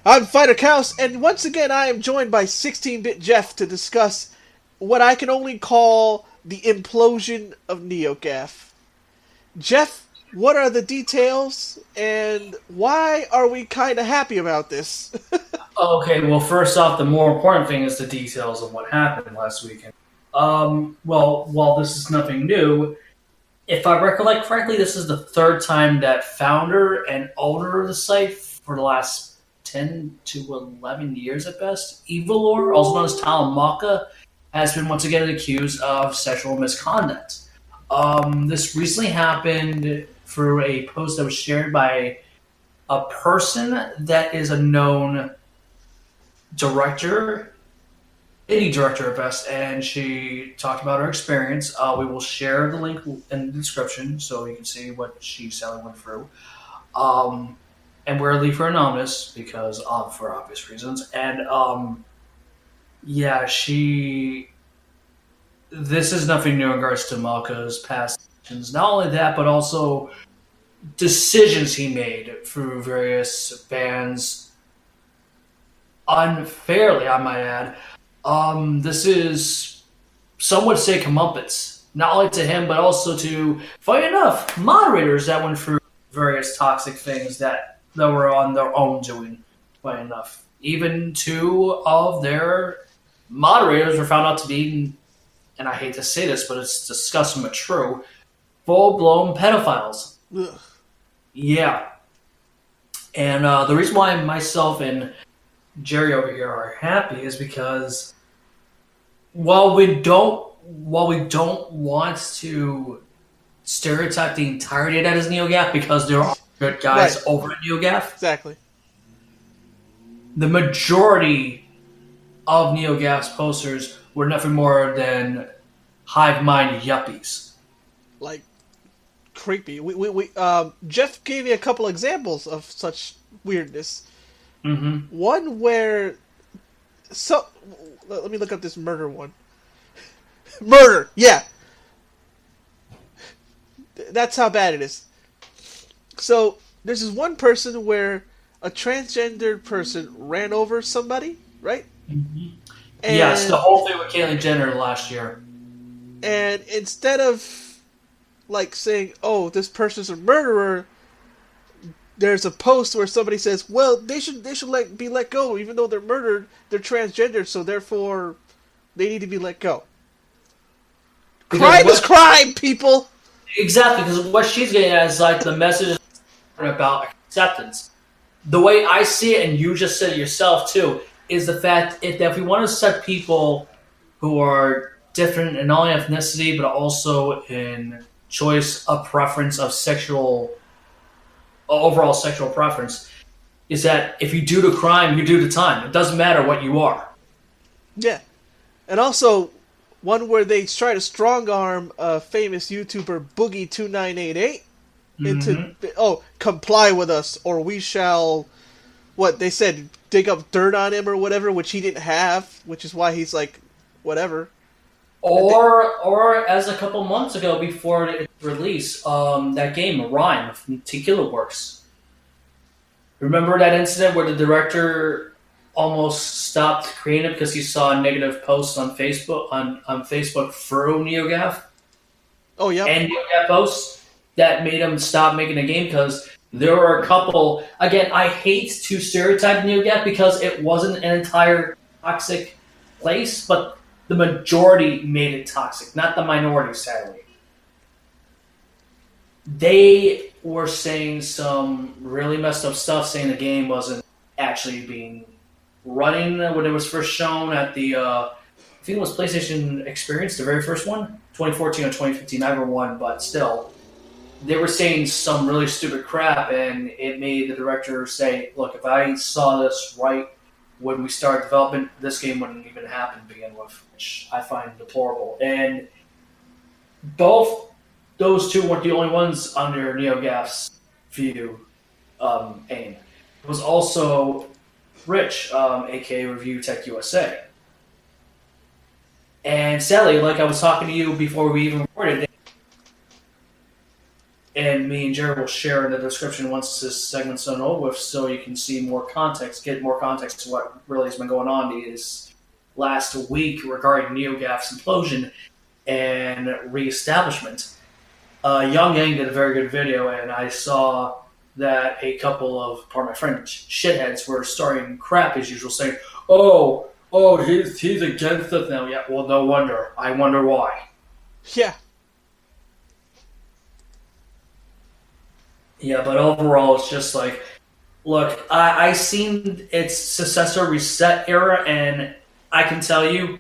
I'm Fighter Chaos, and once again I am joined by 16-Bit Jeff to discuss what I can only call the implosion of NeoGaf. Jeff, what are the details, and why are we kind of happy about this? Okay, well, first off, the more important thing is the details of what happened last weekend. Well, while this is nothing new, if I recollect correctly, this is the third time that founder and owner of the site for the last 10 to 11 years at best, Evilor, also known as Talamaka, has been once again accused of sexual misconduct. This recently happened through a post that was shared by a person that is a known director, indie director at best, and she talked about her experience. We will share the link in the description so you can see what she sadly went through. And we're leave her anonymous because for obvious reasons. And yeah, this is nothing new in regards to Malka's past actions. Not only that, but also decisions he made through various bans unfairly, I might add. This is, some would say, comeuppance. Not only to him, but also to, funny enough, moderators that went through various toxic things that were on their own doing, funny enough. Even two of their moderators were found out to be, and I hate to say this, but it's disgusting but true, full-blown pedophiles. Ugh. Yeah. And the reason why myself and Jerry over here are happy is because while we don't want to stereotype the entirety of that as NeoGaf, because there are good guys Right. over at NeoGaf, Exactly. the majority of NeoGaf's posters were nothing more than hive mind yuppies. Like, creepy. Jeff gave me a couple examples of such weirdness. Mm-hmm. One where, let me look up this murder one. Murder, yeah. That's how bad it is. So there's this one person where a transgendered person ran over somebody, right? Mm-hmm. And, Yes, the whole thing with Caitlyn Jenner last year. And instead of like saying, "Oh, this person's a murderer," there's a post where somebody says, "Well, they should be let go, even though they're murdered. They're transgendered, so therefore they need to be let go." Crime is crime, people. Exactly, because what she's getting at is like the message about acceptance. The way I see it, and you just said it yourself too, is the fact that if we want to set people who are different in not only ethnicity but also in choice of preference of overall sexual preference, is that if you do the crime, you do the time. It doesn't matter what you are. Yeah, and also one where they try to strong arm a famous YouTuber Boogie2988 into comply with us or we shall, what they said, dig up dirt on him or whatever, which he didn't have, which is why he's like whatever. Or as a couple months ago before its release, that game Rhyme from Tequila Works. Remember that incident where the director almost stopped creating it because he saw a negative post on Facebook Facebook through NeoGaf Oh yeah. and NeoGaf posts that made him stop making a game because there were a couple. Again, I hate to stereotype NeoGaf because it wasn't an entire toxic place, but the majority made it toxic, not the minority, sadly. They were saying some really messed up stuff, saying the game wasn't actually being running when it was first shown at the, I think it was PlayStation Experience, the very first one, 2014 or 2015, either one, but still. They were saying some really stupid crap, and it made the director say, look, if I saw this right when we started development, this game wouldn't even happen to begin with, which I find deplorable. And both those two weren't the only ones under NeoGaf's view aim. It was also Rich, aka Review Tech USA. And sadly, like I was talking to you before we even recorded, and me and Jared will share in the description once this segment's done over with, so you can see more context, get more context to what really has been going on these last week regarding NeoGaf's implosion and reestablishment. Young Yang did a very good video, and I saw that a couple of, pardon my French, shitheads were starting crap as usual, saying, "Oh, he's against us now." Yeah, well, no wonder. I wonder why. Yeah. Yeah, but overall, it's just like, look, I seen its successor Reset era, and I can tell you,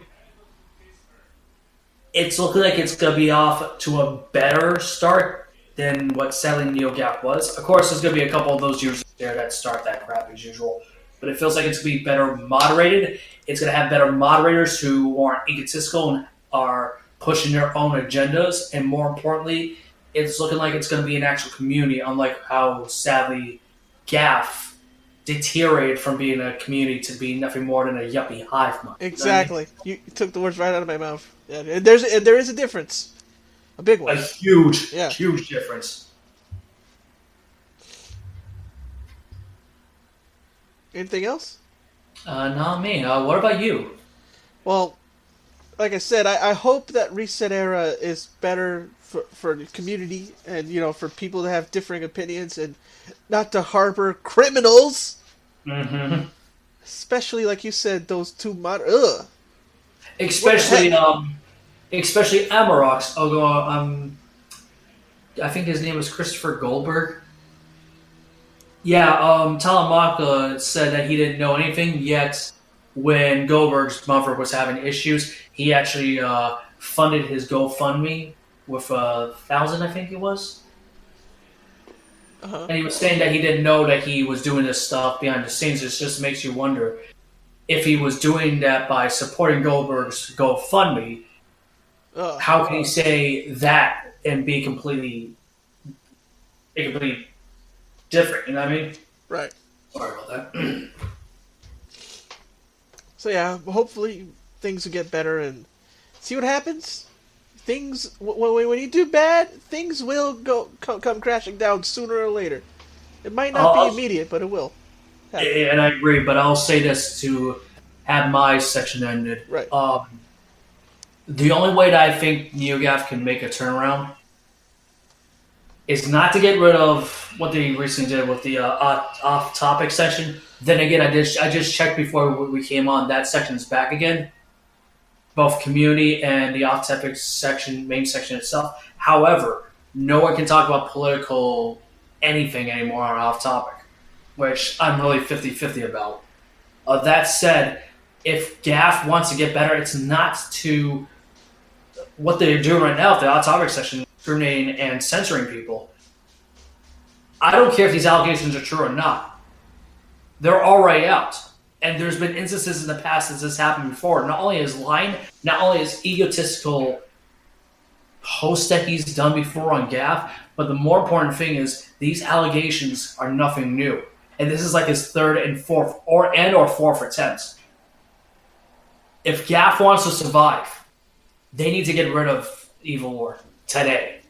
it's looking like it's going to be off to a better start than what sadly NeoGaf was. Of course, there's going to be a couple of those users there that start that crap as usual, but it feels like it's going to be better moderated. It's going to have better moderators who aren't egotistical and are pushing their own agendas, and more importantly, it's looking like it's going to be an actual community, unlike how sadly GAF deteriorated from being a community to being nothing more than a yuppie hive mind. Exactly. You took the words right out of my mouth. Yeah, and there is a difference. A big one. A huge, Yeah. huge difference. Anything else? Not me. What about you? Well, like I said, I hope that Reset Era is better for the community and, for people to have differing opinions and not to harbor criminals. Mm-hmm. Especially, like you said, those two ugh. Especially Amarox. Although, I think his name was Christopher Goldberg. Yeah, Talamaka said that he didn't know anything, yet when Goldberg's mother was having issues, he actually funded his GoFundMe with 1,000, I think it was. Uh-huh. And he was saying that he didn't know that he was doing this stuff behind the scenes. It just makes you wonder if he was doing that by supporting Goldberg's GoFundMe. How can he say that and be completely different? You know what I mean? Right. Sorry about that. So yeah, hopefully things will get better and see what happens. Things when you do bad, things will come crashing down sooner or later. It might not be immediate, but it will happen. And I agree, but I'll say this to have my section ended. Right. The only way that I think NeoGaf can make a turnaround is not to get rid of what they recently did with the off-topic section. Then again, I just checked before we came on. That section's back again, both community and the off-topic section, main section itself. However, no one can talk about political anything anymore on off-topic, which I'm really 50-50 about. That said, if GAF wants to get better, it's not to what they're doing right now, the off-topic section, discriminating and censoring people. I don't care if these allegations are true or not. They're already out. And there's been instances in the past that this happened before. Not only his lying, not only his egotistical posts that he's done before on GAF, but the more important thing is these allegations are nothing new. And this is like his third and fourth or fourth attempt. If GAF wants to survive, they need to get rid of Evil War today.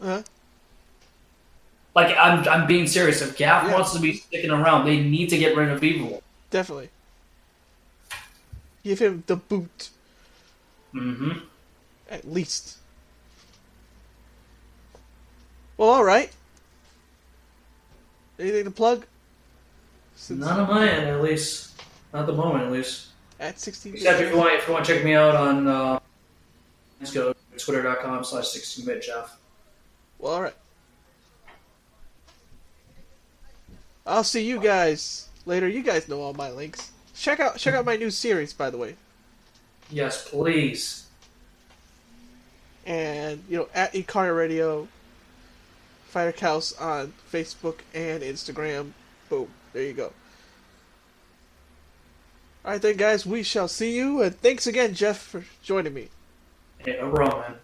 Uh-huh. Like, I'm being serious. If GAF wants to be sticking around, they need to get rid of Evil War. Definitely. Give him the boot. Mm-hmm. At least. Well, alright. Anything to plug? Not on my end, at least. Not at the moment, at least. At 16 Except if you want to check me out on, let's go to twitter.com/16bitjeff. Well, alright. I'll see you guys later. You guys know all my links. Check out my new series, by the way. Yes, please. And, at Ikari Radio, Ikaricast on Facebook and Instagram. Boom. There you go. Alright then, guys. We shall see you. And thanks again, Jeff, for joining me. Hey, no problem, man.